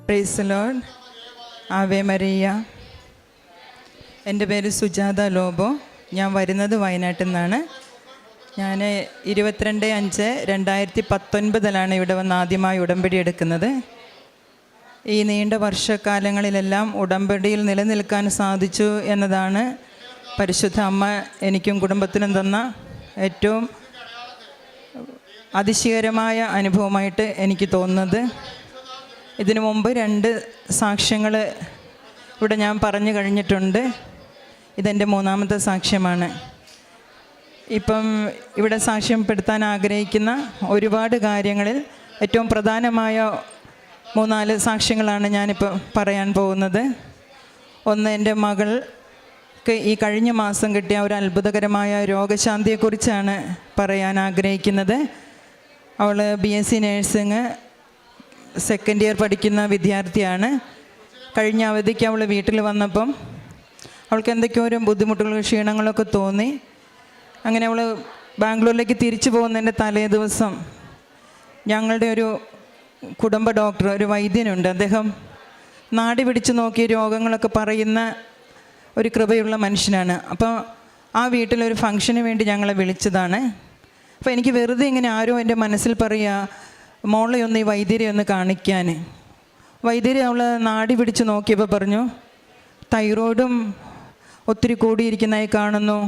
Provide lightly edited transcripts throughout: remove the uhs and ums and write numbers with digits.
Praise Lord. Ave Maria. എൻ്റെ പേര് സുജാത ലോബോ. ഞാൻ വരുന്നത് വയനാട്ടിൽ നിന്നാണ്. ഞാൻ 22/5/2019 ഇവിടെ വന്ന് ആദ്യമായി ഉടമ്പടി എടുക്കുന്നത്. ഈ നീണ്ട വർഷക്കാലങ്ങളിലെല്ലാം ഉടമ്പടിയിൽ നിലനിൽക്കാൻ സാധിച്ചു എന്നതാണ് പരിശുദ്ധ അമ്മ എനിക്കും കുടുംബത്തിനും തന്ന ഏറ്റവും അതിശയകരമായ അനുഭവമായിട്ട് എനിക്ക് തോന്നുന്നത്. ഇതിനു മുമ്പ് 2 സാക്ഷ്യങ്ങൾ ഇവിടെ ഞാൻ പറഞ്ഞു കഴിഞ്ഞിട്ടുണ്ട്. ഇതെൻ്റെ 3ാമത്തെ സാക്ഷ്യമാണ്. ഇപ്പം ഇവിടെ സാക്ഷ്യപ്പെടുത്താൻ ആഗ്രഹിക്കുന്ന ഒരുപാട് കാര്യങ്ങളിൽ ഏറ്റവും പ്രധാനമായ 3-4 സാക്ഷ്യങ്ങളാണ് ഞാനിപ്പോൾ പറയാൻ പോകുന്നത്. ഒന്ന്, എൻ്റെ മകൾക്ക് ഈ കഴിഞ്ഞ മാസം കിട്ടിയ ഒരു അത്ഭുതകരമായ രോഗശാന്തിയെക്കുറിച്ചാണ് പറയാൻ ആഗ്രഹിക്കുന്നത്. അവൾ BSc നേഴ്സിംഗ് സെക്കൻഡ് ഇയർ പഠിക്കുന്ന വിദ്യാർത്ഥിയാണ്. കഴിഞ്ഞ അവധിക്ക് അവൾ വീട്ടിൽ വന്നപ്പം അവൾക്ക് എന്തൊക്കെയോ ഒരു ബുദ്ധിമുട്ടുകളും ക്ഷീണങ്ങളൊക്കെ തോന്നി. അങ്ങനെ അവൾ ബാംഗ്ലൂരിലേക്ക് തിരിച്ചു പോകുന്നതിൻ്റെ തലേ ദിവസം ഞങ്ങളുടെ ഒരു കുടുംബ ഡോക്ടർ, ഒരു വൈദ്യനുണ്ട്. അദ്ദേഹം നാടി പിടിച്ച് നോക്കിയ രോഗങ്ങളൊക്കെ പറയുന്ന ഒരു കൃപയുള്ള മനുഷ്യനാണ്. അപ്പോൾ ആ വീട്ടിലൊരു ഫംഗ്ഷന് വേണ്ടി ഞങ്ങളെ വിളിച്ചതാണ്. അപ്പോൾ എനിക്ക് വെറുതെ ഇങ്ങനെ ആരോ എൻ്റെ മനസ്സിൽ പറയുക, മോളെ ഒന്ന് ഈ വൈദ്യരെ ഒന്ന് കാണിക്കാൻ. വൈദ്യരെ അവൾ നാടി പിടിച്ച് നോക്കിയപ്പോൾ പറഞ്ഞു, തൈറോയിഡും ഒത്തിരി കൂടിയിരിക്കുന്നതായി കാണുന്നു,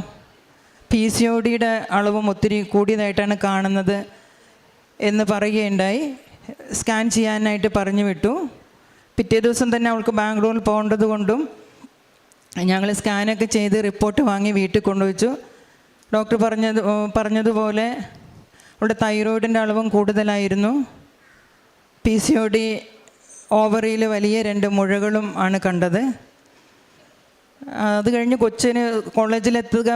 PCODയുടെ അളവും ഒത്തിരി കൂടിയതായിട്ടാണ് കാണുന്നത് എന്ന് പറയുകയുണ്ടായി. സ്കാൻ ചെയ്യാനായിട്ട് പറഞ്ഞു വിട്ടു. പിറ്റേ ദിവസം തന്നെ അവൾക്ക് ബാംഗ്ലൂരിൽ പോകേണ്ടത് കൊണ്ടും ഞങ്ങൾ സ്കാനൊക്കെ ചെയ്ത് റിപ്പോർട്ട് വാങ്ങി വീട്ടിൽ കൊണ്ടുവച്ചു. ഡോക്ടർ പറഞ്ഞതുപോലെ അവളുടെ തൈറോയിഡിൻ്റെ അളവും കൂടുതലായിരുന്നു. PCOD ഓവറിയിൽ വലിയ 2 മുഴകളും ആണ് കണ്ടത്. അത് കഴിഞ്ഞ് കൊച്ചിന് കോളേജിലെത്തുക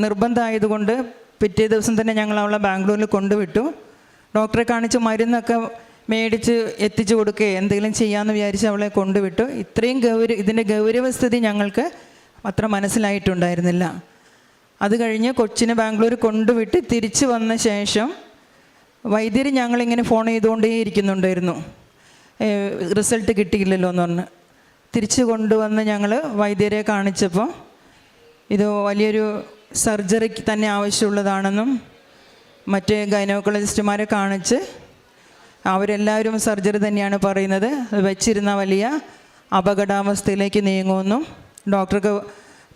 നിർബന്ധമായതുകൊണ്ട് പിറ്റേ ദിവസം തന്നെ ഞങ്ങൾ അവളെ ബാംഗ്ലൂരിൽ കൊണ്ടുവിട്ടു. ഡോക്ടറെ കാണിച്ച് മരുന്നൊക്കെ മേടിച്ച് എത്തിച്ചു കൊടുക്കുക എന്തെങ്കിലും ചെയ്യാമെന്ന് വിചാരിച്ച് അവളെ കൊണ്ടുവിട്ടു. ഇത്രയും ഇതിൻ്റെ ഗൗരവസ്ഥിതി ഞങ്ങൾക്ക് അത്ര മനസ്സിലായിട്ടുണ്ടായിരുന്നില്ല. അത് കഴിഞ്ഞ് കൊച്ചിനെ ബാംഗ്ലൂർ കൊണ്ടുവിട്ട് തിരിച്ചു വന്ന ശേഷം വൈദ്യർ ഞങ്ങളിങ്ങനെ ഫോൺ ചെയ്തുകൊണ്ടേ ഇരിക്കുന്നുണ്ടായിരുന്നു. റിസൾട്ട് കിട്ടിയില്ലല്ലോ എന്ന് പറഞ്ഞ് തിരിച്ചു കൊണ്ടുവന്ന് ഞങ്ങൾ വൈദ്യരെ കാണിച്ചപ്പോൾ ഇത് വലിയൊരു സർജറിക്ക് തന്നെ ആവശ്യമുള്ളതാണെന്നും മറ്റ് ഗൈനക്കോളജിസ്റ്റുമാരെ കാണിച്ച് അവരെല്ലാവരും സർജറി തന്നെയാണ് പറയുന്നത്, വെച്ചിരുന്ന വലിയ അപകടാവസ്ഥയിലേക്ക് നീങ്ങുമെന്നും ഡോക്ടർക്ക്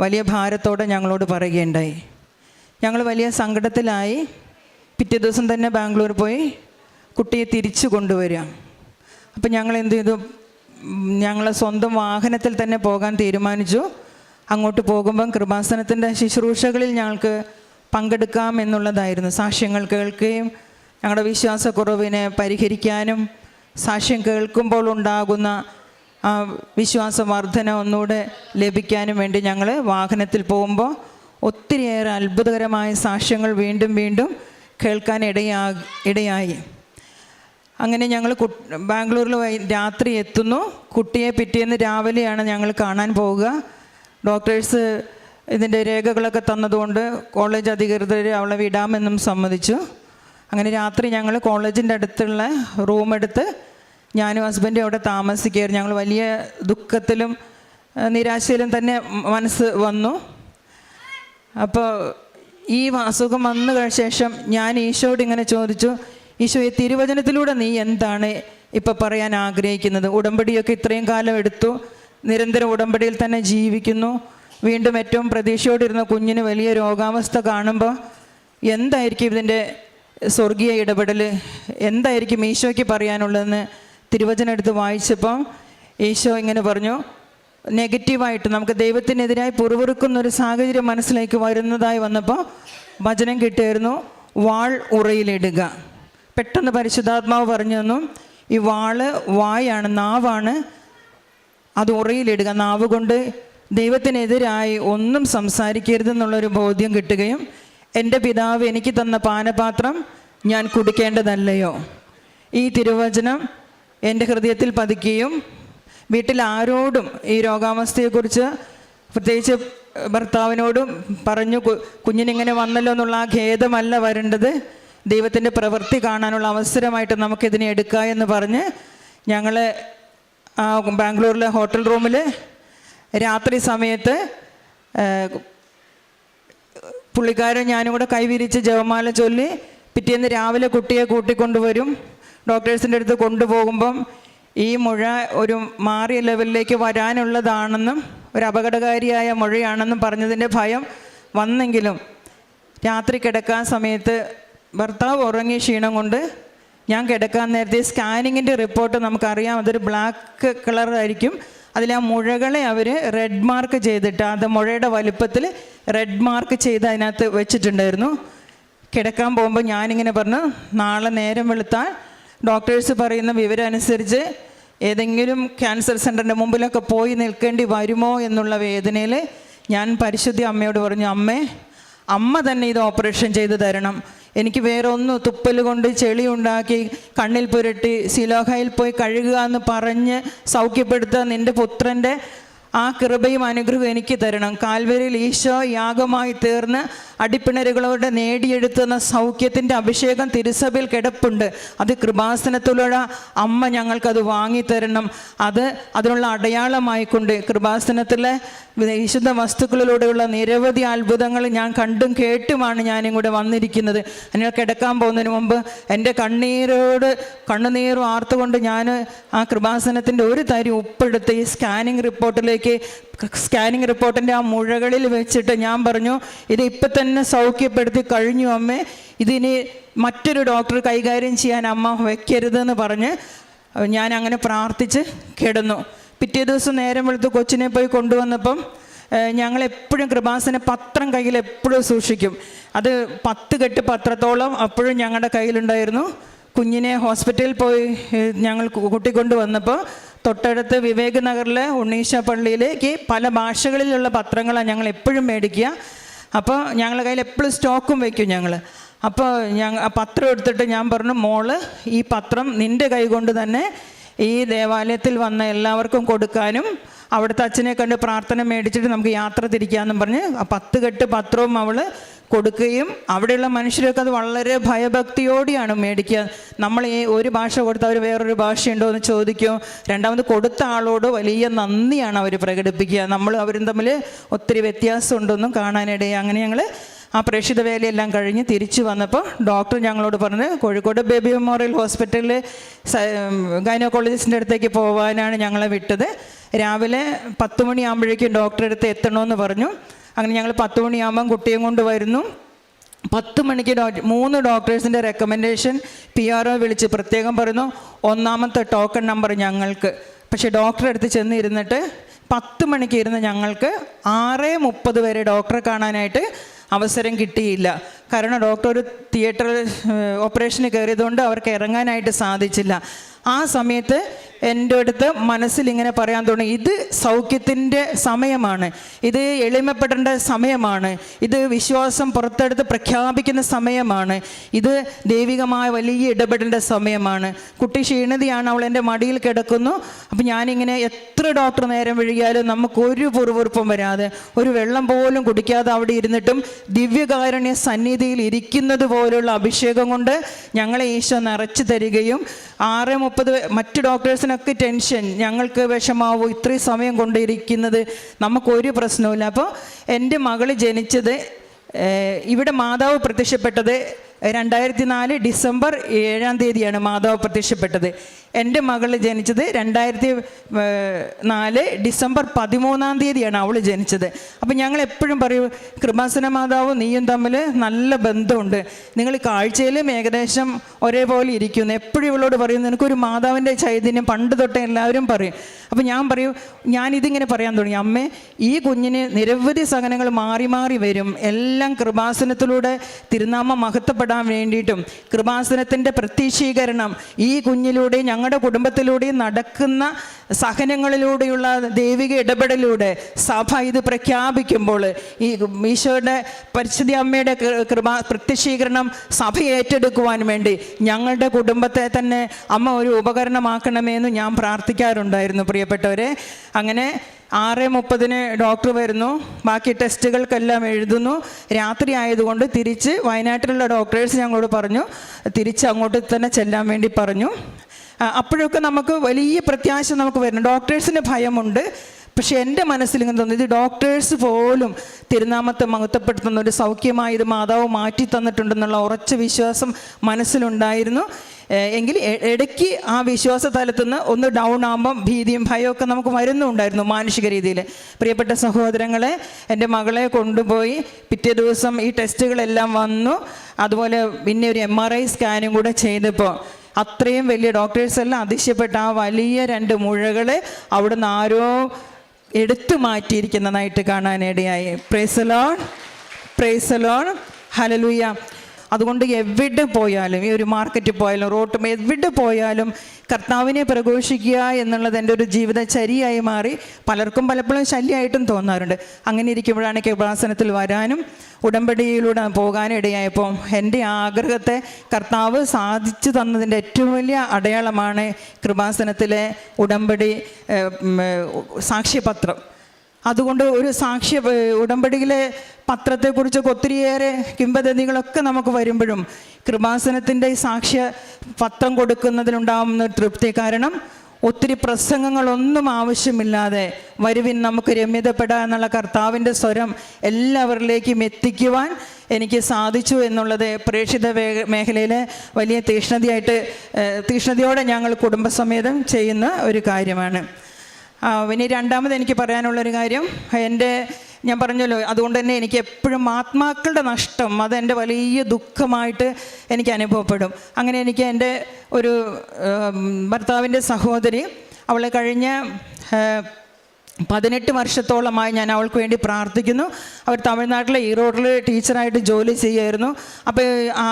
വലിയ ഭാരത്തോടെ ഞങ്ങളോട് പറയുകയുണ്ടായി. ഞങ്ങൾ വലിയ സങ്കടത്തിലായി. പിറ്റേ ദിവസം തന്നെ ബാംഗ്ലൂർ പോയി കുട്ടിയെ തിരിച്ചു കൊണ്ടുവരിക. അപ്പം ഞങ്ങൾ എന്ത് ചെയ്തു, ഞങ്ങൾ സ്വന്തം വാഹനത്തിൽ തന്നെ പോകാൻ തീരുമാനിച്ചു. അങ്ങോട്ട് പോകുമ്പം കൃപാസനത്തിൻ്റെ ശുശ്രൂഷകളിൽ ഞങ്ങൾക്ക് പങ്കെടുക്കാം എന്നുള്ളതായിരുന്നു. സാക്ഷ്യങ്ങൾ കേൾക്കുകയും ഞങ്ങളുടെ വിശ്വാസക്കുറവിനെ പരിഹരിക്കാനും സാക്ഷ്യം കേൾക്കുമ്പോൾ ഉണ്ടാകുന്ന വിശ്വാസവർദ്ധന ഒന്നുകൂടെ ലഭിക്കാനും വേണ്ടി ഞങ്ങൾ വാഹനത്തിൽ പോകുമ്പോൾ ഒത്തിരിയേറെ അത്ഭുതകരമായ സാക്ഷ്യങ്ങൾ വീണ്ടും വീണ്ടും കേൾക്കാൻ ഇടയായി. അങ്ങനെ ഞങ്ങൾ ബാംഗ്ലൂരിൽ രാത്രി എത്തുന്നു. കുട്ടിയെ പിറ്റേന്ന് രാവിലെയാണ് ഞങ്ങൾ കാണാൻ പോവുക. ഡോക്ടേഴ്സ് ഇതിൻ്റെ രേഖകളൊക്കെ തന്നതുകൊണ്ട് കോളേജ് അധികൃതർ അവളെ വിടാമെന്നും സമ്മതിച്ചു. അങ്ങനെ രാത്രി ഞങ്ങൾ കോളേജിൻ്റെ അടുത്തുള്ള റൂമെടുത്ത് ഞാനും ഹസ്ബൻഡും അവിടെ താമസിക്കുകയായിരുന്നു. ഞങ്ങൾ വലിയ ദുഃഖത്തിലും നിരാശയിലും തന്നെ മനസ്സ് വന്നു. അപ്പോൾ ഈ അസുഖം വന്നു ശേഷം ഞാൻ ഈശോയോട് ഇങ്ങനെ ചോദിച്ചു, ഈശോയെ, തിരുവചനത്തിലൂടെ നീ എന്താണ് ഇപ്പോൾ പറയാൻ ആഗ്രഹിക്കുന്നത്? ഉടമ്പടിയൊക്കെ ഇത്രയും കാലം എടുത്തു, നിരന്തരം ഉടമ്പടിയിൽ തന്നെ ജീവിക്കുന്നു, വീണ്ടും ഏറ്റവും പ്രതീക്ഷയോടിരുന്ന കുഞ്ഞിന് വലിയ രോഗാവസ്ഥ കാണുമ്പോൾ എന്തായിരിക്കും ഇതിൻ്റെ സ്വർഗീയ ഇടപെടൽ, എന്തായിരിക്കും ഈശോയ്ക്ക് പറയാനുള്ളതെന്ന് തിരുവചനം എടുത്ത് വായിച്ചപ്പോൾ ഈശോ ഇങ്ങനെ പറഞ്ഞു, നെഗറ്റീവായിട്ട് നമുക്ക് ദൈവത്തിനെതിരായി പുറകുറുക്കുന്നൊരു സാഹചര്യം മനസ്സിലേക്ക് വരുന്നതായി വന്നപ്പോൾ വചനം കിട്ടിയായിരുന്നു, വാൾ ഉറയിലിടുക. പെട്ടെന്ന് പരിശുദ്ധാത്മാവ് പറഞ്ഞു തന്നു, ഈ വാള് വായാണ്, നാവാണ്, അത് ഉറയിലിടുക. നാവ് കൊണ്ട് ദൈവത്തിനെതിരായി ഒന്നും സംസാരിക്കരുതെന്നുള്ളൊരു ബോധ്യം കിട്ടുകയും എൻ്റെ പിതാവ് എനിക്ക് തന്ന പാനപാത്രം ഞാൻ കുടിക്കേണ്ടതല്ലയോ, ഈ തിരുവചനം എൻ്റെ ഹൃദയത്തിൽ പതിക്കുകയും വീട്ടിൽ ആരോടും ഈ രോഗാവസ്ഥയെക്കുറിച്ച് പ്രത്യേകിച്ച് ഭർത്താവിനോടും പറഞ്ഞു, കുഞ്ഞിനിങ്ങനെ വന്നല്ലോ എന്നുള്ള ആ ഖേദമല്ല വരേണ്ടത്, ദൈവത്തിൻ്റെ പ്രവൃത്തി കാണാനുള്ള അവസരമായിട്ട് നമുക്കിതിനെ എടുക്കാം എന്ന് പറഞ്ഞ് ഞങ്ങൾ ബാംഗ്ലൂരിലെ ഹോട്ടൽ റൂമിൽ രാത്രി സമയത്ത് പുള്ളിക്കാരൻ ഞാനും കൂടെ കൈവിരിച്ച് ജപമാല ചൊല്ലി പിറ്റേന്ന് രാവിലെ കുട്ടിയെ കൂട്ടിക്കൊണ്ടുവരും. ഡോക്ടേഴ്സിൻ്റെ അടുത്ത് കൊണ്ടുപോകുമ്പം ഈ മുഴ ഒരു മാറിയ ലെവലിലേക്ക് വരാനുള്ളതാണെന്നും ഒരു അപകടകാരിയായ മുഴയാണെന്നും പറഞ്ഞതിൻ്റെ ഭയം വന്നെങ്കിലും രാത്രി കിടക്കാൻ സമയത്ത് ഭർത്താവ് ഉറങ്ങിയ ക്ഷീണം കൊണ്ട് ഞാൻ കിടക്കാൻ നേരത്തെ സ്കാനിങ്ങിൻ്റെ റിപ്പോർട്ട് നമുക്കറിയാം, അതൊരു ബ്ലാക്ക് കളറായിരിക്കും. അതിൽ ആ മുഴകളെ അവർ റെഡ് മാർക്ക് ചെയ്തിട്ട് അത് മുഴയുടെ വലുപ്പത്തിൽ റെഡ് മാർക്ക് ചെയ്ത് അതിനകത്ത് വെച്ചിട്ടുണ്ടായിരുന്നു. കിടക്കാൻ പോകുമ്പോൾ ഞാനിങ്ങനെ പറഞ്ഞു, നാളെ നേരം വെളുത്താൽ ഡോക്ടേഴ്സ് പറയുന്ന വിവരം അനുസരിച്ച് ഏതെങ്കിലും ക്യാൻസർ സെൻ്ററിൻ്റെ മുമ്പിലൊക്കെ പോയി നിൽക്കേണ്ടി വരുമോ എന്നുള്ള വേദനയിൽ ഞാൻ പരിശുദ്ധ അമ്മയോട് പറഞ്ഞു, അമ്മ തന്നെ ഇത് ഓപ്പറേഷൻ ചെയ്ത് തരണം. എനിക്ക് വേറെ ഒന്നും തുപ്പൽ കൊണ്ട് ചെളി ഉണ്ടാക്കി കണ്ണിൽ പുരട്ടി സിലോഹയിൽ പോയി കഴുകുക എന്ന് പറഞ്ഞ് സൗഖ്യപ്പെടുത്തുക നിൻ്റെ പുത്രൻ്റെ ആ കൃപയും അനുഗ്രഹവും എനിക്ക് തരണം. കാൽവരിയിൽ ഈശോ യാഗമായി തീർന്ന് അടിപ്പിണരുകളോടെ നേടിയെടുത്തുന്ന സൗഖ്യത്തിൻ്റെ അഭിഷേകം തിരുസഭയിൽ കിടപ്പുണ്ട്. അത് കൃപാസനത്തിലൂടെ അമ്മ ഞങ്ങൾക്കത് വാങ്ങിത്തരണം. അതിനുള്ള അടയാളമായിക്കൊണ്ട് കൃപാസനത്തിലെ വിശുദ്ധ വസ്തുക്കളിലൂടെയുള്ള നിരവധി അത്ഭുതങ്ങൾ ഞാൻ കണ്ടും കേട്ടുമാണ് ഞാനിങ്ങോട്ട് വന്നിരിക്കുന്നത്. അങ്ങനെ കിടക്കാൻ പോകുന്നതിന് മുമ്പ് എൻ്റെ കണ്ണുനീർ ആർത്തുകൊണ്ട് ഞാൻ ആ കൃപാസനത്തിൻ്റെ ഒരു തരി ഉപ്പെടുത്ത് ഈ സ്കാനിങ് റിപ്പോർട്ടിൻ്റെ ആ മുഴകളിൽ വെച്ചിട്ട് ഞാൻ പറഞ്ഞു, ഇത് ഇപ്പം തന്നെ സൗഖ്യപ്പെടുത്തി കഴിഞ്ഞു അമ്മേ, ഇതിനി മറ്റൊരു ഡോക്ടർ കൈകാര്യം ചെയ്യാൻ അമ്മ വെക്കരുതെന്ന് പറഞ്ഞ് ഞാൻ അങ്ങനെ പ്രാർത്ഥിച്ച് കിടന്നു. പിറ്റേ ദിവസം നേരം വെളുത്ത് കൊച്ചിനെ പോയി കൊണ്ടുവന്നപ്പം ഞങ്ങളെപ്പോഴും കൃപാസന പത്രം കയ്യിൽ എപ്പോഴും സൂക്ഷിക്കും. അത് 10 കെട്ട് പത്രത്തോളം അപ്പോഴും ഞങ്ങളുടെ കയ്യിലുണ്ടായിരുന്നു. കുഞ്ഞിനെ ഹോസ്പിറ്റലിൽ പോയി ഞങ്ങൾ കൂട്ടിക്കൊണ്ട് വന്നപ്പോൾ തൊട്ടടുത്ത് വിവേക് നഗറിലെ ഉണ്ണീശ പള്ളിയിലേക്ക് പല ഭാഷകളിലുള്ള പത്രങ്ങളാണ് ഞങ്ങൾ എപ്പോഴും മേടിക്കുക. അപ്പോൾ ഞങ്ങളുടെ കയ്യിൽ എപ്പോഴും സ്റ്റോക്കും വയ്ക്കും ഞങ്ങൾ. അപ്പോൾ ആ പത്രം എടുത്തിട്ട് ഞാൻ പറഞ്ഞു, മോള് ഈ പത്രം നിൻ്റെ കൈ കൊണ്ട് തന്നെ ഈ ദേവാലയത്തിൽ വന്ന എല്ലാവർക്കും കൊടുക്കാനും അവിടുത്തെ അച്ഛനെ കണ്ട് പ്രാർത്ഥന മേടിച്ചിട്ട് നമുക്ക് യാത്ര തിരിക്കാമെന്നും പറഞ്ഞ് ആ 10 കെട്ട് പത്രവും അവൾ കൊടുക്കുകയും അവിടെയുള്ള മനുഷ്യരൊക്കെ അത് വളരെ ഭയഭക്തിയോടെയാണ് മേടിക്കുക. നമ്മൾ ഈ ഒരു ഭാഷ കൊടുത്ത് അവർ വേറൊരു ഭാഷയുണ്ടോ എന്ന് ചോദിക്കും. രണ്ടാമത് കൊടുത്ത ആളോട് വലിയ നന്ദിയാണ് അവർ പ്രകടിപ്പിക്കുക. അവരും തമ്മിൽ ഒത്തിരി വ്യത്യാസമുണ്ടൊന്നും കാണാനിടയായി. അങ്ങനെ ഞങ്ങൾ ആ പ്രേക്ഷിത വേലയെല്ലാം കഴിഞ്ഞ് തിരിച്ചു വന്നപ്പോൾ ഡോക്ടർ ഞങ്ങളോട് പറഞ്ഞ് കോഴിക്കോട് ബേബി മെമ്മോറിയൽ ഹോസ്പിറ്റലിൽ ഗൈനക്കോളജിസ്റ്റിൻ്റെ അടുത്തേക്ക് പോകാനാണ് ഞങ്ങളെ വിട്ടത്. രാവിലെ 10 മണിയാകുമ്പോഴേക്കും ഡോക്ടറെ അടുത്ത് എത്തണമെന്ന് പറഞ്ഞു. അങ്ങനെ ഞങ്ങൾ 10 മണിയാകുമ്പം കുട്ടിയും കൊണ്ട് വരുന്നു. 10 മണിക്ക് 3 ഡോക്ടേഴ്സിൻ്റെ റെക്കമെൻഡേഷൻ PRO വിളിച്ച് പ്രത്യേകം പറയുന്നു, 1ാമത്തെ ടോക്കൺ നമ്പർ ഞങ്ങൾക്ക്. പക്ഷേ ഡോക്ടറെ അടുത്ത് ചെന്നിരുന്നിട്ട് 10 മണിക്ക് ഇരുന്ന് ഞങ്ങൾക്ക് 6:30 വരെ ഡോക്ടറെ കാണാനായിട്ട് അവസരം കിട്ടിയില്ല. കാരണം ഡോക്ടർ ഒരു തിയേറ്ററിൽ ഓപ്പറേഷന് കയറിയതുകൊണ്ട് അവർക്ക് ഇറങ്ങാനായിട്ട് സാധിച്ചില്ല. ആ സമയത്ത് എൻ്റെ അടുത്ത് മനസ്സിലിങ്ങനെ പറയാൻ തുടങ്ങി, ഇത് സൗഖ്യത്തിൻ്റെ സമയമാണ്, ഇത് എളിമപ്പെടേണ്ട സമയമാണ്, ഇത് വിശ്വാസം പുറത്തെടുത്ത് പ്രഖ്യാപിക്കുന്ന സമയമാണ്, ഇത് ദൈവികമായ വലിയ ഇടപെടേണ്ട സമയമാണ്. കുട്ടി ക്ഷീണിതയാണ്, അവൾ എൻ്റെ മടിയിൽ കിടക്കുന്നു. അപ്പം ഞാനിങ്ങനെ എത്ര ഡോക്ടർ നേരം വൈകിയാലും നമുക്കൊരു പുറവുറുപ്പും വരാതെ ഒരു വെള്ളം പോലും കുടിക്കാതെ അവിടെ ഇരുന്നിട്ടും ദിവ്യകാരുണ്യ സന്നിധിയിൽ ഇരിക്കുന്നത് പോലുള്ള അഭിഷേകം കൊണ്ട് ഞങ്ങളെ ഈശോ നിറച്ചു തരികയും 6:30 മറ്റ് ഡോക്ടേഴ്സിനൊക്കെ ടെൻഷൻ, ഞങ്ങൾക്ക് വിഷമാവും ഇത്രയും സമയം കൊണ്ടിരിക്കുന്നത്, നമുക്കൊരു പ്രശ്നവുമില്ല. അപ്പോൾ എൻ്റെ മകൾ ജനിച്ചത് ഇവിടെ മാതാവ് പ്രത്യക്ഷപ്പെട്ടത് 2004 ഡിസംബർ 7-ാം തീയതിയാണ് മാതാവ് പ്രത്യക്ഷപ്പെട്ടത്. എൻ്റെ മകൾ ജനിച്ചത് 2004 ഡിസംബർ 13-ാം തീയതിയാണ് അവൾ ജനിച്ചത്. അപ്പം ഞങ്ങൾ എപ്പോഴും പറയും, കൃപാസന മാതാവും നീയും തമ്മിൽ നല്ല ബന്ധമുണ്ട്, നിങ്ങൾ കാഴ്ചയിലും ഏകദേശം ഒരേപോലെ ഇരിക്കുന്നു. എപ്പോഴും ഇവളോട് പറയും, നിനക്കൊരു മാതാവിൻ്റെ ചൈതന്യം പണ്ട് തൊട്ടേ എല്ലാവരും പറയും. അപ്പം ഞാൻ പറയും, ഞാനിതിങ്ങനെ പറയാൻ തുടങ്ങി, അമ്മേ ഈ കുഞ്ഞിന് നിരവധി സഹനങ്ങൾ മാറി മാറി വരും, എല്ലാം കൃപാസനത്തിലൂടെ തിരുനാമ മഹത്വപ്പെടാൻ വേണ്ടിയിട്ടും കൃപാസനത്തിൻ്റെ പ്രത്യക്ഷീകരണം ഈ കുഞ്ഞിലൂടെ ഞങ്ങളുടെ കുടുംബത്തിലൂടെയും നടക്കുന്ന സഹനങ്ങളിലൂടെയുള്ള ദൈവിക ഇടപെടലിലൂടെ സഭ ഇത് പ്രഖ്യാപിക്കുമ്പോൾ ഈ ഈശോയുടെ പരിശുദ്ധ അമ്മയുടെ പ്രത്യക്ഷീകരണം സഭ ഏറ്റെടുക്കുവാൻ വേണ്ടി ഞങ്ങളുടെ കുടുംബത്തെ തന്നെ അമ്മ ഒരു ഉപകരണമാക്കണമെന്ന് ഞാൻ പ്രാർത്ഥിക്കാറുണ്ടായിരുന്നു പ്രിയപ്പെട്ടവരെ. അങ്ങനെ 6:30 ഡോക്ടർ വരുന്നു, ബാക്കി ടെസ്റ്റുകൾക്കെല്ലാം എഴുതുന്നു. രാത്രി ആയതുകൊണ്ട് തിരിച്ച് വയനാട്ടിലുള്ള ഡോക്ടേഴ്സ് ഞങ്ങളോട് പറഞ്ഞു തിരിച്ച് അങ്ങോട്ട് തന്നെ ചെല്ലാൻ വേണ്ടി പറഞ്ഞു. അപ്പോഴൊക്കെ നമുക്ക് വലിയ പ്രത്യാശ നമുക്ക് വരുന്നു. ഡോക്ടേഴ്സിന് ഭയമുണ്ട്. പക്ഷെ എൻ്റെ മനസ്സിൽ ഇങ്ങനെ തോന്നുന്നു, ഇത് ഡോക്ടേഴ്സ് പോലും തിരുനാമത്തെ മഹത്വപ്പെടുത്തുന്ന ഒരു സൗഖ്യമായി ഇത് മാതാവ് മാറ്റി തന്നിട്ടുണ്ടെന്നുള്ള ഉറച്ച വിശ്വാസം മനസ്സിലുണ്ടായിരുന്നു. എങ്കിൽ ഇടയ്ക്ക് ആ വിശ്വാസ തലത്തുനിന്ന് ഒന്ന് ഡൗൺ ആകുമ്പം ഭീതിയും ഭയമൊക്കെ നമുക്ക് വരുന്നുണ്ടായിരുന്നു മാനുഷിക രീതിയിൽ. പ്രിയപ്പെട്ട സഹോദരങ്ങളെ, എൻ്റെ മകളെ കൊണ്ടുപോയി പിറ്റേ ദിവസം ഈ ടെസ്റ്റുകളെല്ലാം വന്നു. അതുപോലെ പിന്നെ ഒരു MRI സ്കാനും കൂടെ ചെയ്തപ്പോൾ അത്രയും വലിയ ഡോക്ടേഴ്സെല്ലാം അതിശയപ്പെട്ട ആ വലിയ 2 മുഴകളെ അവിടുന്ന് ആരോ എടുത്തു മാറ്റിയിരിക്കുന്നതായിട്ട് കാണാനിടയായി. Praise the Lord, praise the Lord, hallelujah. അതുകൊണ്ട് എവിടെ പോയാലും, ഈ ഒരു മാർക്കറ്റിൽ പോയാലും റോട്ടും എവിടെ പോയാലും കർത്താവിനെ പ്രഘോഷിക്കുക എന്നുള്ളത് എൻ്റെ ഒരു ജീവിതചര്യയായി മാറി. പലർക്കും പലപ്പോഴും ശല്യമായിട്ടും തോന്നാറുണ്ട്. അങ്ങനെ ഇരിക്കുമ്പോഴാണ് കൃപാസനത്തിൽ വരാനും ഉടമ്പടിയിലൂടെ പോകാനും ഇടയായപ്പോൾ എൻ്റെ ആഗ്രഹത്തെ കർത്താവ് സാധിച്ചു തന്നതിൻ്റെ ഏറ്റവും വലിയ അടയാളമാണ് കൃപാസനത്തിലെ ഉടമ്പടി സാക്ഷ്യപത്രം. അതുകൊണ്ട് ഒരു ഉടമ്പടിയിലെ പത്രത്തെക്കുറിച്ചൊക്കെ ഒത്തിരിയേറെ കിംവദന്തികളൊക്കെ നമുക്ക് വരുമ്പോഴും കൃപാസനത്തിൻ്റെ സാക്ഷ്യ പത്രം കൊടുക്കുന്നതിനുണ്ടാകുന്ന തൃപ്തി കാരണം ഒത്തിരി പ്രസംഗങ്ങളൊന്നും ആവശ്യമില്ലാതെ വരുവിൻ നമുക്ക് രമ്യതപ്പെടാം എന്നുള്ള കർത്താവിൻ്റെ സ്വരം എല്ലാവരിലേക്കും എത്തിക്കുവാൻ എനിക്ക് സാധിച്ചു എന്നുള്ളത് പ്രേക്ഷിത മേഖലയിലെ വലിയ തീഷ്ണതയോടെ ഞങ്ങൾ കുടുംബസമേതം ചെയ്യുന്ന ഒരു കാര്യമാണ്. ഇനി രണ്ടാമത് എനിക്ക് പറയാനുള്ളൊരു കാര്യം, ഞാൻ പറഞ്ഞല്ലോ, അതുകൊണ്ട് തന്നെ എനിക്ക് എപ്പോഴും ആത്മാക്കളുടെ നഷ്ടം അതെൻ്റെ വലിയ ദുഃഖമായിട്ട് എനിക്ക് അനുഭവപ്പെടും. അങ്ങനെ എനിക്ക് എൻ്റെ ഒരു ഭർത്താവിൻ്റെ സഹോദരി, അവളെ കഴിഞ്ഞ 18 വർഷത്തോളമായി ഞാൻ അവൾക്ക് വേണ്ടി പ്രാർത്ഥിക്കുന്നു. അവർ തമിഴ്നാട്ടിലെ ഈറോഡിൽ ടീച്ചറായിട്ട് ജോലി ചെയ്യുമായിരുന്നു. അപ്പോൾ ആ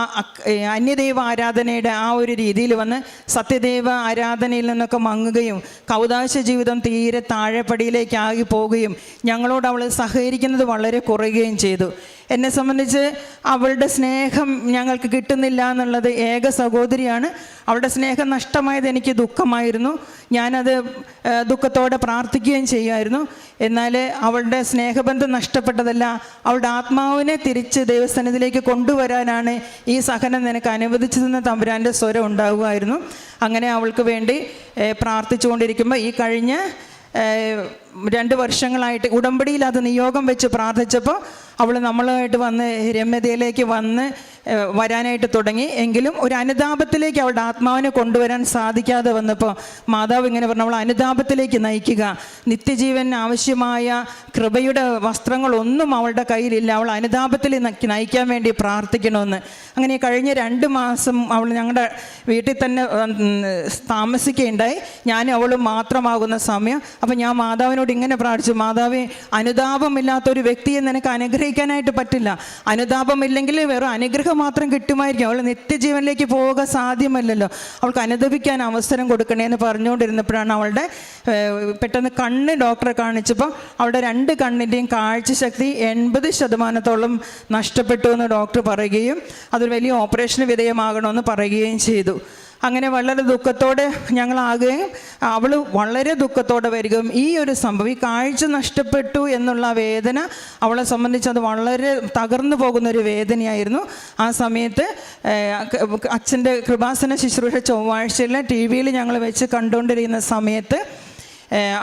അന്യദൈവ ആരാധനയുടെ ആ ഒരു രീതിയിൽ വന്ന് സത്യദൈവ ആരാധനയിൽ നിന്നൊക്കെ മങ്ങുകയും കൗദാശ ജീവിതം തീരെ താഴെപ്പടിയിലേക്കാകി പോവുകയും ഞങ്ങളോട് അവൾ സഹകരിക്കുന്നത് വളരെ കുറയുകയും ചെയ്തു. എന്നെ സംബന്ധിച്ച് അവളുടെ സ്നേഹം ഞങ്ങൾക്ക് കിട്ടുന്നില്ല എന്നുള്ളത്, ഏക സഹോദരിയാണ്, അവളുടെ സ്നേഹം നഷ്ടമായത് എനിക്ക് ദുഃഖമായിരുന്നു. ഞാനത് ദുഃഖത്തോടെ പ്രാർത്ഥിക്കുകയും ചെയ്യുമായിരുന്നു. എന്നാൽ അവളുടെ സ്നേഹബന്ധം നഷ്ടപ്പെട്ടതല്ല, അവളുടെ ആത്മാവിനെ തിരിച്ച് ദൈവസന്നിധിയിലേക്ക് കൊണ്ടുവരാനാണ് ഈ സഹനം നിനക്ക് അനുവദിച്ചതെന്ന് തമ്പുരാൻ്റെ സ്വരം ഉണ്ടാകുമായിരുന്നു. അങ്ങനെ അവൾക്ക് വേണ്ടി പ്രാർത്ഥിച്ചുകൊണ്ടിരിക്കുമ്പോൾ ഈ കഴിഞ്ഞ 2 വർഷങ്ങളായിട്ട് ഉടമ്പടിയിൽ അത് നിയോഗം വെച്ച് പ്രാർത്ഥിച്ചപ്പോൾ അവൾ നമ്മളുമായിട്ട് വന്ന് രമ്യതയിലേക്ക് വരാനായിട്ട് തുടങ്ങി. എങ്കിലും ഒരു അനുതാപത്തിലേക്ക് അവളുടെ ആത്മാവിനെ കൊണ്ടുവരാൻ സാധിക്കാതെ വന്നപ്പോൾ മാതാവ് ഇങ്ങനെ പറഞ്ഞു, അവൾ അനുതാപത്തിലേക്ക് നയിക്കുക, നിത്യജീവൻ ആവശ്യമായ കൃപയുടെ വസ്ത്രങ്ങളൊന്നും അവളുടെ കയ്യിലില്ല, അവൾ അനുതാപത്തിൽ നയിക്കാൻ വേണ്ടി പ്രാർത്ഥിക്കണമെന്ന്. അങ്ങനെ കഴിഞ്ഞ 2 മാസം അവൾ ഞങ്ങളുടെ വീട്ടിൽ തന്നെ താമസിക്കുകയുണ്ടായി, ഞാനും അവളും മാത്രമാകുന്ന സമയം. അപ്പം ഞാൻ മാതാവിനോട് ഇങ്ങനെ പ്രാർത്ഥിച്ചു, മാതാവേ, അനുതാപമില്ലാത്തൊരു വ്യക്തിയെ നിനക്ക് അനുഗ്രഹിക്കാനായിട്ട് പറ്റില്ല. അനുതാപമില്ലെങ്കിൽ വേറെ അനുഗ്രഹം മാത്രം കിട്ടുമായിരിക്കും, അവൾ നിത്യജീവനിലേക്ക് പോവുക സാധ്യമല്ലല്ലോ, അവൾക്ക് അനുദപിക്കാൻ അവസരം കൊടുക്കണേ എന്ന് പറഞ്ഞുകൊണ്ടിരുന്നപ്പോഴാണ് അവളുടെ പെട്ടെന്ന് കണ്ണ് ഡോക്ടറെ കാണിച്ചപ്പോൾ അവളുടെ 2 കണ്ണിൻ്റെയും കാഴ്ചശക്തി 80% നഷ്ടപ്പെട്ടു എന്ന് ഡോക്ടർ പറയുകയും അതൊരു വലിയ ഓപ്പറേഷന് വിധേയമാകണമെന്ന് പറയുകയും ചെയ്തു. അങ്ങനെ വളരെ ദുഃഖത്തോടെ ഞങ്ങളാകുകയും അവൾ വളരെ ദുഃഖത്തോടെ വരികയും ഈ ഒരു സംഭവം, ഈ കാഴ്ച നഷ്ടപ്പെട്ടു എന്നുള്ള വേദന അവളെ സംബന്ധിച്ച് അത് വളരെ തകർന്നു പോകുന്നൊരു വേദനയായിരുന്നു. ആ സമയത്ത് അച്ഛൻ്റെ കൃപാസന ശുശ്രൂഷ ചൊവ്വാഴ്ചയിൽ TV-യിൽ ഞങ്ങൾ വെച്ച് കണ്ടുകൊണ്ടിരിക്കുന്ന സമയത്ത്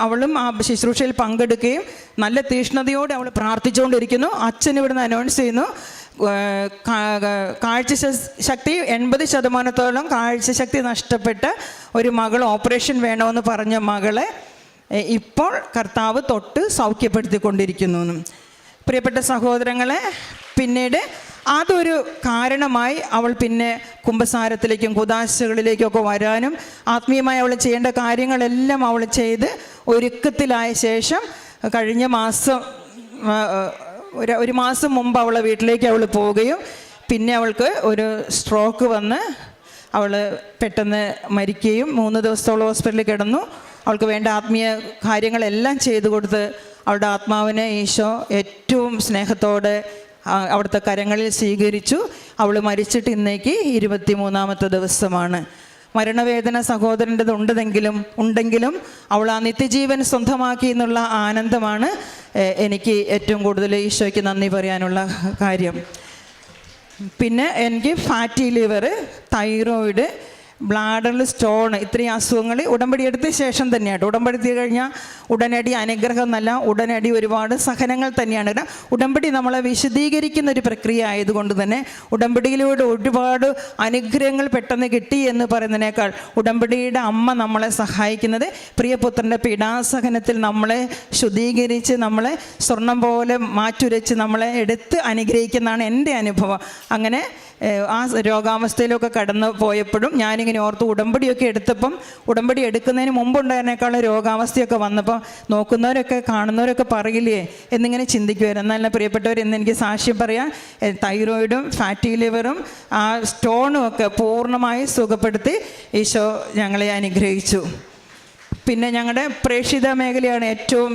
അവളും ആ ശുശ്രൂഷയിൽ പങ്കെടുക്കുകയും നല്ല തീഷ്ണതയോടെ അവൾ പ്രാർത്ഥിച്ചുകൊണ്ടിരിക്കുന്നു. അച്ഛൻ ഇവിടുന്ന് അനൗൺസ് ചെയ്യുന്നു, കാഴ്ച ശക്തി 80% കാഴ്ചശക്തി നഷ്ടപ്പെട്ട ഒരു മകൾ, ഓപ്പറേഷൻ വേണമെന്ന് പറഞ്ഞ മകളെ ഇപ്പോൾ കർത്താവ് തൊട്ട് സൗഖ്യപ്പെടുത്തിക്കൊണ്ടിരിക്കുന്നു. പ്രിയപ്പെട്ട സഹോദരങ്ങളെ, പിന്നീട് അതൊരു കാരണമായി അവൾ പിന്നെ കുമ്പസാരത്തിലേക്കും കുദാശകളിലേക്കൊക്കെ വരാനും ആത്മീയമായി അവൾ ചെയ്യേണ്ട കാര്യങ്ങളെല്ലാം അവൾ ചെയ്ത് ഒരുക്കത്തിലായ ശേഷം കഴിഞ്ഞ മാസം ഒരു മാസം മുമ്പ് അവളെ വീട്ടിലേക്ക് അവൾ പോവുകയും പിന്നെ അവൾക്ക് ഒരു സ്ട്രോക്ക് വന്ന് അവൾ പെട്ടെന്ന് മരിക്കുകയും 3 ദിവസത്തോളം ഹോസ്പിറ്റലിൽ കിടന്നു. അവൾക്ക് വേണ്ട ആത്മീയ കാര്യങ്ങളെല്ലാം ചെയ്തു കൊടുത്ത് അവളുടെ ആത്മാവിനെ ഈശോ ഏറ്റവും സ്നേഹത്തോടെ അവിടുത്തെ കരങ്ങളിൽ സ്വീകരിച്ചു. അവൾ മരിച്ചിട്ട് ഇന്നേക്ക് 23-ാമത്തെ ദിവസമാണ്. മരണവേദന സഹോദരൻ്റെത് ഉണ്ടെങ്കിലും അവൾ ആ നിത്യജീവൻ സ്വന്തമാക്കി എന്നുള്ള ആനന്ദമാണ് എനിക്ക് ഏറ്റവും കൂടുതൽ ഈശോയ്ക്ക് നന്ദി പറയാനുള്ള കാര്യം. പിന്നെ എനിക്ക് ഫാറ്റി ലിവർ, തൈറോയിഡ്, ബ്ലാഡറിൽ സ്റ്റോൺ, ഇത്രയും അസുഖങ്ങൾ ഉടമ്പടി എടുത്ത ശേഷം തന്നെയായിട്ട്. ഉടമ്പടി കഴിഞ്ഞാൽ ഉടനടി അനുഗ്രഹം എന്നല്ല, ഉടനടി ഒരുപാട് സഹനങ്ങൾ തന്നെയാണ്. ഉടമ്പടി നമ്മളെ വിശദീകരിക്കുന്ന ഒരു പ്രക്രിയ ആയതുകൊണ്ട് തന്നെ ഉടമ്പടിയിലൂടെ ഒരുപാട് അനുഗ്രഹങ്ങൾ പെട്ടെന്ന് കിട്ടി എന്ന് പറയുന്നതിനേക്കാൾ ഉടമ്പടിയുടെ അമ്മ നമ്മളെ സഹായിക്കുന്നത് പ്രിയപുത്രൻ്റെ പീഡാസഹനത്തിൽ നമ്മളെ ശുദ്ധീകരിച്ച് നമ്മളെ സ്വർണം പോലെ മാറ്റുരച്ച് നമ്മളെ എടുത്ത് അനുഗ്രഹിക്കുന്നതാണ് എൻ്റെ അനുഭവം. അങ്ങനെ ആ രോഗാവസ്ഥയിലൊക്കെ കടന്നു പോയപ്പോഴും ഞാനിങ്ങനെ ഓർത്ത് ഉടമ്പടിയൊക്കെ എടുത്തപ്പം ഉടമ്പടി എടുക്കുന്നതിന് മുമ്പുണ്ടായിരുന്നേക്കാളും രോഗാവസ്ഥയൊക്കെ വന്നപ്പോൾ നോക്കുന്നവരൊക്കെ കാണുന്നവരൊക്കെ പറയില്ലേ എന്നിങ്ങനെ ചിന്തിക്കുമായിരുന്നു. എന്നാൽ പ്രിയപ്പെട്ടവർ, ഇന്ന് എനിക്ക് സാക്ഷ്യം പറയാം, തൈറോയിഡും ഫാറ്റി ലിവറും ആ സ്റ്റോണും ഒക്കെ പൂർണ്ണമായി സുഖപ്പെടുത്തി ഈശോ ഞങ്ങളെ അനുഗ്രഹിച്ചു. പിന്നെ ഞങ്ങളുടെ പ്രേക്ഷിത മേഖലയാണ് ഏറ്റവും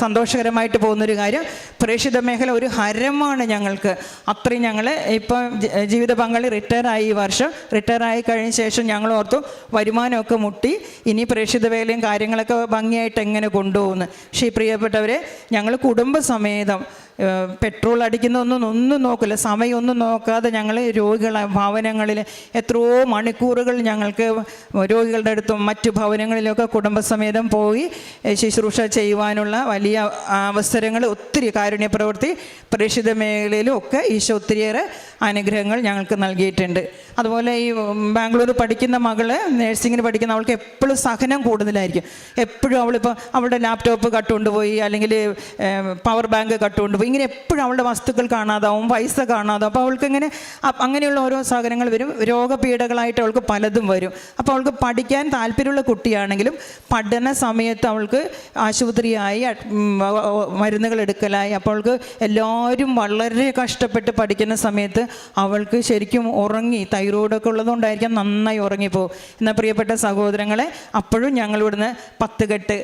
സന്തോഷകരമായിട്ട് പോകുന്നൊരു കാര്യം. പ്രേക്ഷിത മേഖല ഒരു ഹരമാണ് ഞങ്ങൾക്ക്. അത്രയും ഞങ്ങൾ ഇപ്പം ജീവിത പങ്കാളി റിട്ടയറായി, ഈ വർഷം റിട്ടയറായി കഴിഞ്ഞ ശേഷം ഞങ്ങൾ ഓർത്തു വരുമാനമൊക്കെ മുട്ടി, ഇനി പ്രേക്ഷിത വേലയും കാര്യങ്ങളൊക്കെ ഭംഗിയായിട്ട് എങ്ങനെ കൊണ്ടുപോകുന്നു. പക്ഷേ ഈ പ്രിയപ്പെട്ടവരെ, ഞങ്ങൾ കുടുംബസമേതം പെട്രോൾ അടിക്കുന്നൊന്നും നോക്കില്ല, സമയമൊന്നും നോക്കാതെ ഞങ്ങൾ രോഗികളെ ഭവനങ്ങളിൽ എത്രയോ മണിക്കൂറുകൾ ഞങ്ങൾക്ക് രോഗികളുടെ അടുത്തും മറ്റു ഭവനങ്ങളിലൊക്കെ കുടുംബസമേതം പോയി ശുശ്രൂഷ ചെയ്യുവാനുള്ള വലിയ അവസരങ്ങൾ ഒത്തിരി കാരുണ്യ പ്രവൃത്തി പ്രേക്ഷിത മേഖലയിലും ഒക്കെ ഈശോ ഒത്തിരിയേറെ അനുഗ്രഹങ്ങൾ ഞങ്ങൾക്ക് നൽകിയിട്ടുണ്ട്. അതുപോലെ ഈ ബാംഗ്ലൂർ പഠിക്കുന്ന മകള് നേഴ്സിങ്ങിന് പഠിക്കുന്ന അവൾക്ക് എപ്പോഴും സഹനം കൂടുതലായിരിക്കും. എപ്പോഴും അവളിപ്പോൾ അവളുടെ ലാപ്ടോപ്പ് കട്ടുകൊണ്ടുപോയി, അല്ലെങ്കിൽ പവർ ബാങ്ക് കട്ടുകൊണ്ടുപോയി, ഇങ്ങനെ എപ്പോഴും അവളുടെ വസ്തുക്കൾ കാണാതാവും, പൈസ കാണാതാവും. അപ്പോൾ അവൾക്ക് ഇങ്ങനെ അങ്ങനെയുള്ള ഓരോ സാധനങ്ങൾ വരും. രോഗപീഠകളായിട്ട് അവൾക്ക് പലതും വരും. അപ്പോൾ അവൾക്ക് പഠിക്കാൻ താല്പര്യമുള്ള കുട്ടിയാണെങ്കിലും പഠന സമയത്ത് അവൾക്ക് ആശുപത്രിയായി, മരുന്നുകൾ എടുക്കലായി. അപ്പോൾ അവൾക്ക് എല്ലാവരും വളരെ കഷ്ടപ്പെട്ട് പഠിക്കുന്ന സമയത്ത് അവൾക്ക് ശരിക്കും ഉറങ്ങി, തൈറോയിഡൊക്കെ ഉള്ളതുകൊണ്ടായിരിക്കാം നന്നായി ഉറങ്ങിപ്പോവും. എന്നാൽ പ്രിയപ്പെട്ട സഹോദരങ്ങളെ, അപ്പോഴും ഞങ്ങളിവിടുന്ന് 10 കെട്ട്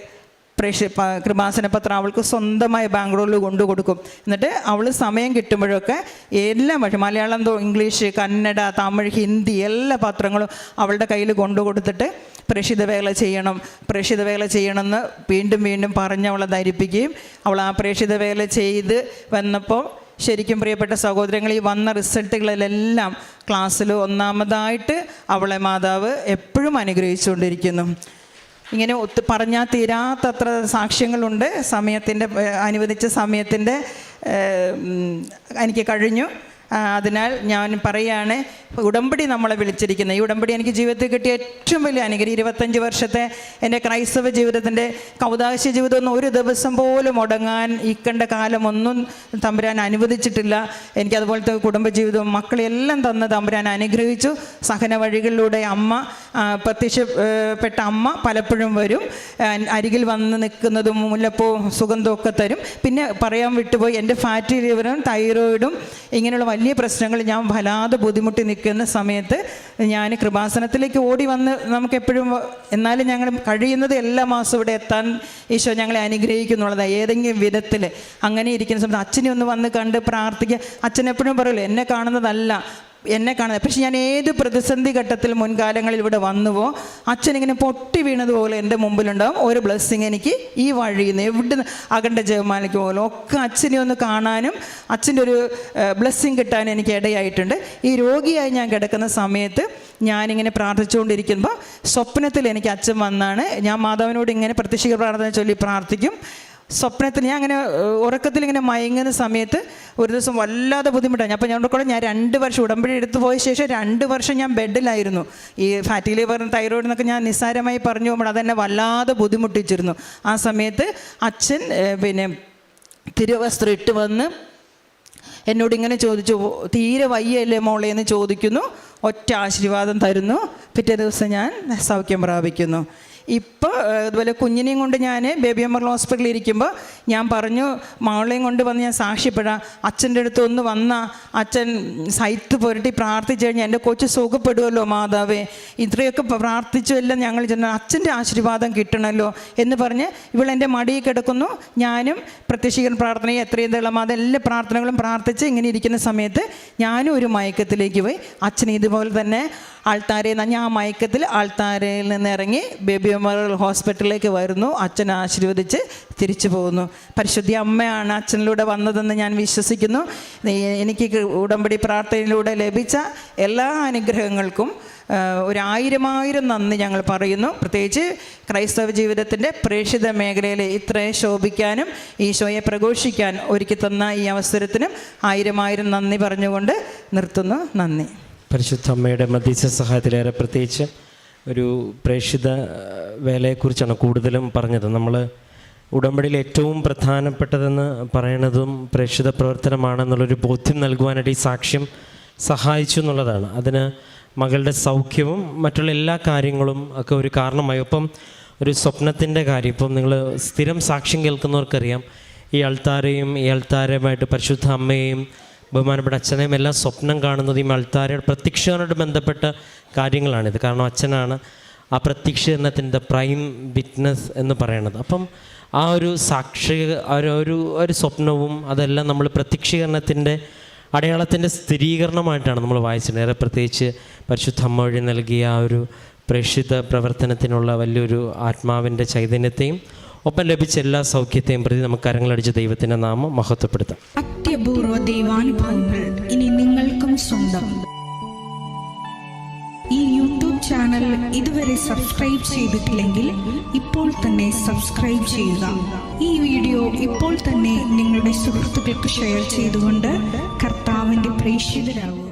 കൃപാസന പത്രം അവൾക്ക് സ്വന്തമായി ബാംഗ്ലൂരിൽ കൊണ്ടു കൊടുക്കും. എന്നിട്ട് അവൾ സമയം കിട്ടുമ്പോഴൊക്കെ എല്ലാ ഭാഷ, മലയാളം, ഇംഗ്ലീഷ്, കന്നഡ, തമിഴ്, ഹിന്ദി എല്ലാ പത്രങ്ങളും അവളുടെ കയ്യിൽ കൊണ്ടു കൊടുത്തിട്ട് പ്രേക്ഷിത വേല ചെയ്യണമെന്ന് വീണ്ടും പറഞ്ഞ് അവളെ ധരിപ്പിക്കുകയും അവൾ ആ പ്രേക്ഷിത വേല ചെയ്ത് വന്നപ്പോൾ ശരിക്കും പ്രിയപ്പെട്ട സഹോദരങ്ങൾ, ഈ വന്ന റിസൾട്ടുകളിലെല്ലാം ക്ലാസ്സിൽ ഒന്നാമതായിട്ട് അവളെ മാതാവ് എപ്പോഴും അനുഗ്രഹിച്ചുകൊണ്ടിരിക്കുന്നു. ഇങ്ങനെ പറഞ്ഞാൽ തീരാത്തത്ര സാക്ഷ്യങ്ങളുണ്ട്. അനുവദിച്ച സമയത്തിൻ്റെ എനിക്ക് കഴിഞ്ഞു. അതിനാൽ ഞാൻ പറയുകയാണ്, ഉടമ്പടി നമ്മളെ വിളിച്ചിരിക്കുന്നത്. ഈ ഉടമ്പടി എനിക്ക് ജീവിതത്തിൽ കിട്ടിയ ഏറ്റവും വലിയ അനുഗ്രഹം. 25 വർഷത്തെ എൻ്റെ ക്രൈസ്തവ ജീവിതത്തിൻ്റെ കൗദാശ ജീവിതമൊന്നും ഒരു ദിവസം പോലും മുടങ്ങാൻ ഇക്കണ്ട കാലമൊന്നും തമ്പുരാൻ അനുവദിച്ചിട്ടില്ല. എനിക്കതുപോലത്തെ കുടുംബജീവിതവും മക്കളെല്ലാം തന്ന് തമ്പുരാൻ അനുഗ്രഹിച്ചു. സഹന വഴികളിലൂടെ പ്രത്യക്ഷപ്പെട്ട അമ്മ പലപ്പോഴും വരും, അരികിൽ വന്ന് നിൽക്കുന്നതും മുല്ലപ്പൂ സുഗന്ധമൊക്കെ തരും. പിന്നെ പറയാൻ വിട്ടുപോയി, എൻ്റെ ഫാറ്റി ലിവറും തൈറോയിഡും ഇങ്ങനെയുള്ള വലിയ പ്രശ്നങ്ങൾ ഞാൻ വല്ലാതെ ബുദ്ധിമുട്ടി നിൽക്കുന്ന സമയത്ത് ഞാൻ കൃപാസനത്തിലേക്ക് ഓടി വന്ന് നമുക്കെപ്പോഴും, എന്നാലും ഞങ്ങൾ കഴിയുന്നത് എല്ലാ മാസവും ഇവിടെ എത്താൻ ഈശോ ഞങ്ങളെ അനുഗ്രഹിക്കുന്നുള്ളതാണ്. ഏതെങ്കിലും വിധത്തിൽ അങ്ങനെ ഇരിക്കുന്ന സമയത്ത് അച്ഛനെ ഒന്ന് വന്ന് കണ്ട് പ്രാർത്ഥിക്കുക. അച്ഛൻ എപ്പോഴും പറയുമല്ലോ, എന്നെ കാണുന്നത്. പക്ഷെ ഞാൻ ഏത് പ്രതിസന്ധി ഘട്ടത്തിൽ മുൻകാലങ്ങളിൽ ഇവിടെ വന്നുവോ അച്ഛനിങ്ങനെ പൊട്ടി വീണതുപോലെ എൻ്റെ മുമ്പിലുണ്ടാവും. ഒരു ബ്ലെസ്സിങ് എനിക്ക് ഈ വഴിയിൽ നിന്ന് എവിടെ അകണ്ട ജപമാലയ്ക്ക് പോലും ഒക്കെ അച്ഛനെ ഒന്ന് കാണാനും അച്ഛൻ്റെ ഒരു ബ്ലെസ്സിങ് കിട്ടാനും എനിക്ക് ഇടയായിട്ടുണ്ട്. ഈ രോഗിയായി ഞാൻ കിടക്കുന്ന സമയത്ത് ഞാനിങ്ങനെ പ്രാർത്ഥിച്ചുകൊണ്ടിരിക്കുമ്പോൾ സ്വപ്നത്തിൽ എനിക്ക് അച്ഛൻ വന്നാണ്. ഞാൻ മാതാവിനോട് ഇങ്ങനെ പ്രത്യക്ഷ പ്രാർത്ഥന ചൊല്ലി പ്രാർത്ഥിക്കും. സ്വപ്നത്തിൽ ഞാൻ അങ്ങനെ ഉറക്കത്തിൽ ഇങ്ങനെ മയങ്ങുന്ന സമയത്ത് ഒരു ദിവസം വല്ലാതെ ബുദ്ധിമുട്ടാണ്. അപ്പോൾ ഞാൻ 2 വർഷം ഉടമ്പടി എടുത്തു പോയ ശേഷം 2 വർഷം ഞാൻ ബെഡിലായിരുന്നു. ഈ ഫാറ്റി ലിവറും തൈറോയിഡ് എന്നൊക്കെ ഞാൻ നിസ്സാരമായി പറഞ്ഞു പോകുമ്പോൾ അതെന്നെ വല്ലാതെ ബുദ്ധിമുട്ടിച്ചിരുന്നു. ആ സമയത്ത് അച്ഛൻ തിരുവസ്ത്രം ഇട്ട് വന്ന് എന്നോട് ഇങ്ങനെ ചോദിച്ചു, തീരെ വയ്യല്ലേ മോളെ എന്ന് ചോദിക്കുന്നു. ഒറ്റ ആശീർവാദം തരുന്നു. പിറ്റേ ദിവസം ഞാൻ സൗഖ്യം പ്രാപിക്കുന്നു. ഇപ്പോൾ അതുപോലെ കുഞ്ഞിനെയും കൊണ്ട് ഞാൻ ബേബി മെമ്മോറിയൽ ഹോസ്പിറ്റലിൽ ഇരിക്കുമ്പോൾ ഞാൻ പറഞ്ഞു, മകളെയും കൊണ്ട് വന്ന് ഞാൻ സാക്ഷ്യപ്പെടാം. അച്ഛൻ്റെ അടുത്ത് ഒന്ന് വന്നാൽ അച്ഛൻ സൈത്ത് പുരട്ടി പ്രാർത്ഥിച്ചു കഴിഞ്ഞാൽ എൻ്റെ കൊച്ചു സുഖപ്പെടുമല്ലോ മാതാവേ, ഇത്രയൊക്കെ പ്രാർത്ഥിച്ചു എല്ലാം ഞങ്ങൾ ചെന്ന് അച്ഛൻ്റെ ആശീർവാദം കിട്ടണമല്ലോ എന്ന് പറഞ്ഞ് ഇവളെൻ്റെ മടിയിൽ കിടക്കുന്നു. ഞാനും പ്രത്യക്ഷീകരണ പ്രാർത്ഥനയും എത്രയും തെളമാതെ എല്ലാ പ്രാർത്ഥനകളും പ്രാർത്ഥിച്ച് ഇങ്ങനെ ഇരിക്കുന്ന സമയത്ത് ഞാനും ഒരു മയക്കത്തിലേക്ക് പോയി. അച്ഛൻ ഇതുപോലെ തന്നെ ആൾത്താരയിൽ നിന്ന് ഞാൻ മയക്കത്തിൽ ആൾത്താരയിൽ നിന്ന് ഇറങ്ങി ബേബി മെമ്മോറിയൽ ഹോസ്പിറ്റലിലേക്ക് വരുന്നു. അച്ഛൻ ആശീർവദിച്ച് തിരിച്ചു പോകുന്നു. പരിശുദ്ധ അമ്മയാണ് അച്ഛനിലൂടെ വന്നതെന്ന് ഞാൻ വിശ്വസിക്കുന്നു. എനിക്ക് ഉടമ്പടി പ്രാർത്ഥനയിലൂടെ ലഭിച്ച എല്ലാ അനുഗ്രഹങ്ങൾക്കും 1000 നന്ദി ഞങ്ങൾ പറയുന്നു. പ്രത്യേകിച്ച് ക്രൈസ്തവ ജീവിതത്തിൻ്റെ പ്രേക്ഷിത മേഖലയിൽ ഇത്രയും ശോഭിക്കാനും ഈശോയെ പ്രഘോഷിക്കാൻ ഒരുക്കി തന്ന ഈ അവസരത്തിനും 1000 നന്ദി പറഞ്ഞുകൊണ്ട് നിർത്തുന്നു. നന്ദി. പരിശുദ്ധ അമ്മയുടെ മധ്യസ്ഥ സഹായത്തിലേറെ പ്രത്യേകിച്ച് ഒരു പ്രേക്ഷിത വേലയെക്കുറിച്ചാണ് കൂടുതലും പറഞ്ഞത്. നമ്മൾ ഉടമ്പടിയിൽ ഏറ്റവും പ്രധാനപ്പെട്ടതെന്ന് പറയുന്നതും പ്രേക്ഷിത പ്രവർത്തനമാണെന്നുള്ളൊരു ബോധ്യം നൽകുവാനായിട്ട് ഈ സാക്ഷ്യം സഹായിച്ചു എന്നുള്ളതാണ്. അതിന് മകളുടെ സൗഖ്യവും മറ്റുള്ള എല്ലാ കാര്യങ്ങളും ഒക്കെ ഒരു കാരണമായി. ഒപ്പം ഒരു സ്വപ്നത്തിൻ്റെ കാര്യം, ഇപ്പം നിങ്ങൾ സ്ഥിരം സാക്ഷ്യം കേൾക്കുന്നവർക്കറിയാം, ഈ അൾത്താരയുമായിട്ട് പരിശുദ്ധ അമ്മയെയും ബഹുമാനപ്പെട്ട അച്ഛനെയും എല്ലാം സ്വപ്നം കാണുന്നത് ഈ അൾത്താരയുടെ പ്രത്യക്ഷീകരണത്തോട് ബന്ധപ്പെട്ട കാര്യങ്ങളാണിത്. കാരണം അച്ഛനാണ് ആ പ്രത്യക്ഷീകരണത്തിൻ്റെ പ്രൈം വിറ്റ്നസ് എന്ന് പറയുന്നത്. അപ്പം ആ ഒരു ഒരു സ്വപ്നവും അതെല്ലാം നമ്മൾ പ്രത്യക്ഷീകരണത്തിൻ്റെ അടയാളത്തിൻ്റെ സ്ഥിരീകരണമായിട്ടാണ് നമ്മൾ വായിച്ചത്. ഏറെ പ്രത്യേകിച്ച് പരിശുദ്ധ അമ്മ വഴി നൽകിയ ആ ഒരു പ്രേക്ഷിത പ്രവർത്തനത്തിനുള്ള വലിയൊരു ആത്മാവിൻ്റെ ചൈതന്യത്തെയും ഒപ്പം ലഭിച്ച എല്ലാ സൗഖ്യത്തെയും പ്രതി നമുക്ക് കരങ്ങളടിച്ച് ദൈവത്തിൻ്റെ നാമം മഹത്വപ്പെടുത്താം. അത്യപൂർവ ദൈവാനുഭവങ്ങൾ ഇനി നിങ്ങൾക്കും സ്വന്തം. ഈ യൂട്യൂബ് ചാനൽ ഇതുവരെ സബ്സ്ക്രൈബ് ചെയ്തിട്ടില്ലെങ്കിൽ ഇപ്പോൾ തന്നെ സബ്സ്ക്രൈബ് ചെയ്യുക. ഈ വീഡിയോ ഇപ്പോൾ തന്നെ നിങ്ങളുടെ സുഹൃത്തുക്കൾക്ക് ഷെയർ ചെയ്തുകൊണ്ട് കർത്താവിൻ്റെ പ്രേക്ഷിതരാകുക.